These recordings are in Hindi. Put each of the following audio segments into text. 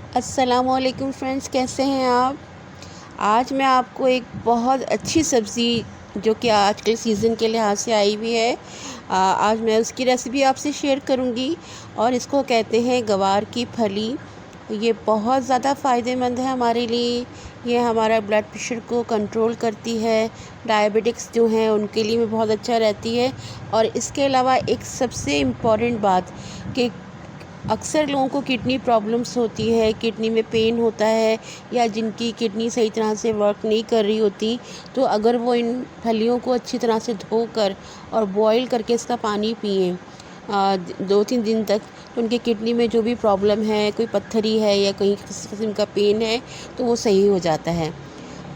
अस्सलामुअलैकुम फ्रेंड्स, कैसे हैं आप। आज मैं आपको एक बहुत अच्छी सब्ज़ी जो कि आजकल सीज़न के लिहाज से आई हुई है, आज मैं उसकी रेसिपी आपसे शेयर करूंगी। और इसको कहते हैं गवार की फली। ये बहुत ज़्यादा फ़ायदेमंद है हमारे लिए। ये हमारा ब्लड प्रेशर को कंट्रोल करती है, डायबिटिक्स जो हैं उनके लिए भी बहुत अच्छा रहती है। और इसके अलावा एक सबसे इम्पॉर्टेंट बात कि अक्सर लोगों को किडनी प्रॉब्लम्स होती है, किडनी में पेन होता है, या जिनकी किडनी सही तरह से वर्क नहीं कर रही होती, तो अगर वो इन फलियों को अच्छी तरह से धोकर और बॉईल करके इसका पानी पिएं 2-3 दिन तक, तो उनके किडनी में जो भी प्रॉब्लम है, कोई पत्थरी है या कहीं किसी किस्म का पेन है, तो वो सही हो जाता है।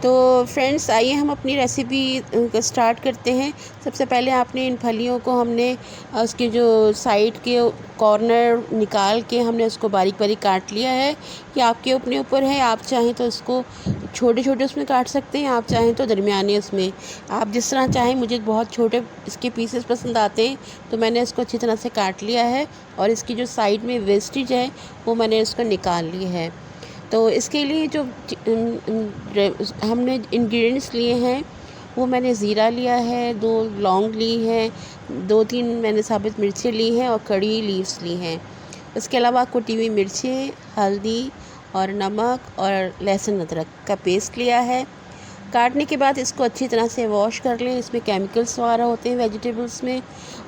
तो फ्रेंड्स, आइए हम अपनी रेसिपी को स्टार्ट करते हैं। सबसे पहले आपने इन फलियों को हमने उसके जो साइड के कॉर्नर निकाल के हमने उसको बारीक बारीक काट लिया है। ये आपके अपने ऊपर है, आप चाहें तो इसको छोटे छोटे उसमें काट सकते हैं, आप चाहें तो दरमियाने उसमें, आप जिस तरह चाहें। मुझे बहुत छोटे इसके पीसेस पसंद आते हैं, तो मैंने इसको अच्छी तरह से काट लिया है। और इसकी जो साइड में वेस्टेज है वो मैंने इसको निकाल ली है। तो इसके लिए जो हमने इंग्रेडिएंट्स लिए हैं, वो मैंने ज़ीरा लिया है, 2 लौंग ली हैं, 2-3 मैंने साबुत मिर्चें ली हैं और कड़ी लीव्स ली हैं। उसके अलावा कुटी हुई मिर्चें, हल्दी और नमक और लहसुन अदरक का पेस्ट लिया है। काटने के बाद इसको अच्छी तरह से वॉश कर लें, इसमें केमिकल्स वगैरह होते हैं वेजिटेबल्स में।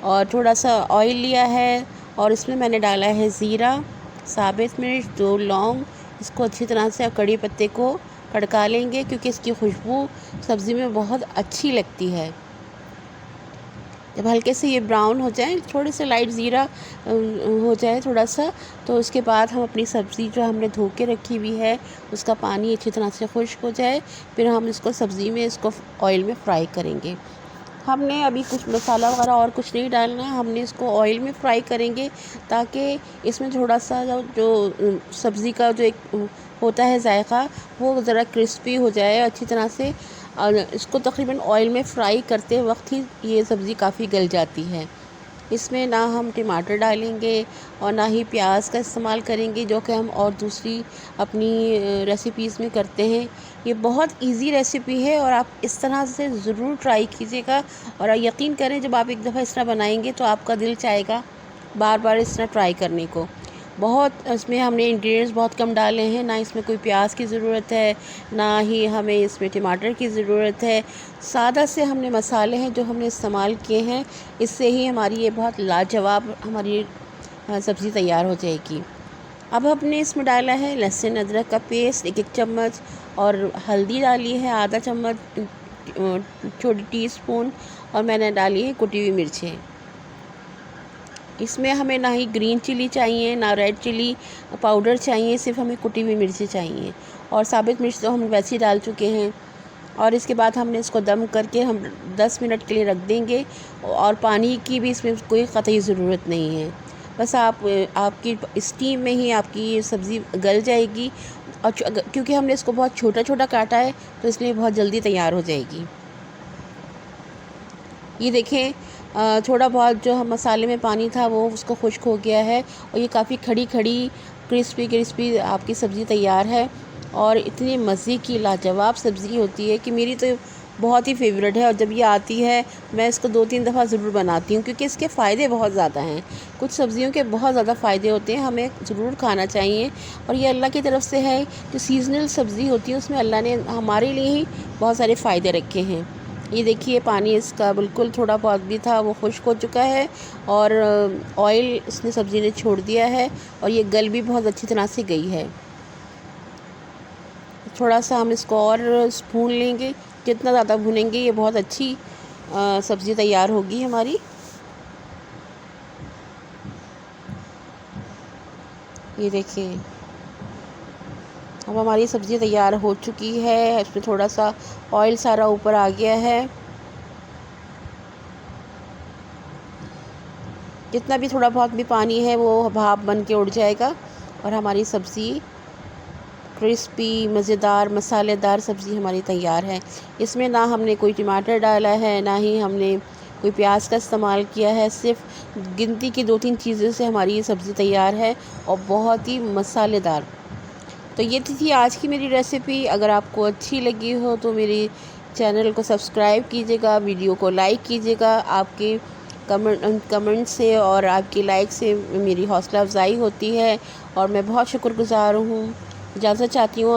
और थोड़ा सा ऑयल लिया है और इसमें मैंने डाला है ज़ीरा, साबित मिर्च, 2 लौंग। इसको अच्छी तरह से कड़ी पत्ते को तड़का लेंगे, क्योंकि इसकी खुशबू सब्ज़ी में बहुत अच्छी लगती है। जब हल्के से ये ब्राउन हो जाए, थोड़े से लाइट ज़ीरा हो जाए थोड़ा सा, तो उसके बाद हम अपनी सब्ज़ी जो हमने धो के रखी हुई है उसका पानी अच्छी तरह से खुश्क हो जाए, फिर हम इसको सब्ज़ी में इसको ऑयल में फ्राई करेंगे। हमने अभी कुछ मसाला वगैरह और कुछ नहीं डालना है, हमने इसको ऑयल में फ्राई करेंगे, ताकि इसमें थोड़ा सा जो सब्ज़ी का जो एक होता है जायका, वो ज़रा क्रिस्पी हो जाए अच्छी तरह से। और इसको तकरीबन ऑयल में फ्राई करते वक्त ही ये सब्ज़ी काफ़ी गल जाती है। इसमें ना हम टमाटर डालेंगे और ना ही प्याज का इस्तेमाल करेंगे, जो कि हम और दूसरी अपनी रेसिपीज़ में करते हैं। ये बहुत इजी रेसिपी है और आप इस तरह से ज़रूर ट्राई कीजिएगा। और यकीन करें, जब आप एक दफ़ा इस तरह बनाएंगे तो आपका दिल चाहेगा बार बार इस तरह ट्राई करने को। बहुत इसमें हमने इंग्रेडिएंट्स बहुत कम डाले हैं, ना इसमें कोई प्याज की ज़रूरत है, ना ही हमें इसमें टमाटर की ज़रूरत है। सादा से हमने मसाले हैं जो हमने इस्तेमाल किए हैं, इससे ही हमारी ये बहुत लाजवाब हमारी सब्ज़ी तैयार हो जाएगी। अब हमने इसमें डाला है लहसुन अदरक का पेस्ट 1-1 चम्मच, और हल्दी डाली है आधा चम्मच छोटी टीस्पून, और मैंने डाली है कुटी हुई मिर्चें। इसमें हमें ना ही ग्रीन चिली चाहिए, ना रेड चिली पाउडर चाहिए, सिर्फ हमें कुटी हुई मिर्ची चाहिए। और साबित मिर्च तो हम वैसे ही डाल चुके हैं। और इसके बाद हमने इसको दम करके हम 10 मिनट के लिए रख देंगे, और पानी की भी इसमें कोई कतई ज़रूरत नहीं है। बस आपकी स्टीम में ही आपकी ये सब्ज़ी गल जाएगी। और क्योंकि हमने इसको बहुत छोटा छोटा काटा है, तो इसलिए बहुत जल्दी तैयार हो जाएगी। ये देखें, थोड़ा बहुत जो हम मसाले में पानी था वो उसको खुश्क हो गया है, और ये काफ़ी खड़ी खड़ी क्रिस्पी क्रिस्पी आपकी सब्ज़ी तैयार है। और इतनी मज़े की लाजवाब सब्ज़ी होती है कि मेरी तो बहुत ही फेवरेट है। और जब ये आती है, मैं इसको 2-3 दफ़ा ज़रूर बनाती हूँ, क्योंकि इसके फ़ायदे बहुत ज़्यादा हैं। कुछ सब्ज़ियों के बहुत ज़्यादा फ़ायदे होते हैं, हमें ज़रूर खाना चाहिए। और ये अल्लाह की तरफ से है, जो सीज़नल सब्ज़ी होती है उसमें अल्लाह ने हमारे लिए ही बहुत सारे फ़ायदे रखे हैं। ये देखिए, पानी इसका बिल्कुल थोड़ा बहुत भी था वो खुश्क हो चुका है, और ऑयल इसने सब्ज़ी ने छोड़ दिया है, और ये गल भी बहुत अच्छी तरह से गई है। थोड़ा सा हम इसको और भून लेंगे, जितना ज़्यादा भूनेंगे ये बहुत अच्छी सब्ज़ी तैयार होगी हमारी। ये देखिए, अब हमारी सब्ज़ी तैयार हो चुकी है। इसमें थोड़ा सा ऑयल सारा ऊपर आ गया है। जितना भी थोड़ा बहुत भी पानी है वो भाप बन के उड़ जाएगा, और हमारी सब्ज़ी क्रिस्पी मज़ेदार मसालेदार सब्ज़ी हमारी तैयार है। इसमें ना हमने कोई टमाटर डाला है, ना ही हमने कोई प्याज का इस्तेमाल किया है। सिर्फ गिनती की 2-3 चीज़ों से हमारी ये सब्ज़ी तैयार है, और बहुत ही मसालेदार। तो ये थी आज की मेरी रेसिपी। अगर आपको अच्छी लगी हो तो मेरी चैनल को सब्सक्राइब कीजिएगा, वीडियो को लाइक कीजिएगा। आपके कमेंट से और आपकी लाइक से मेरी हौसला अफजाई होती है और मैं बहुत शुक्रगुज़ार हूँ। इजाज़त चाहती हूँ।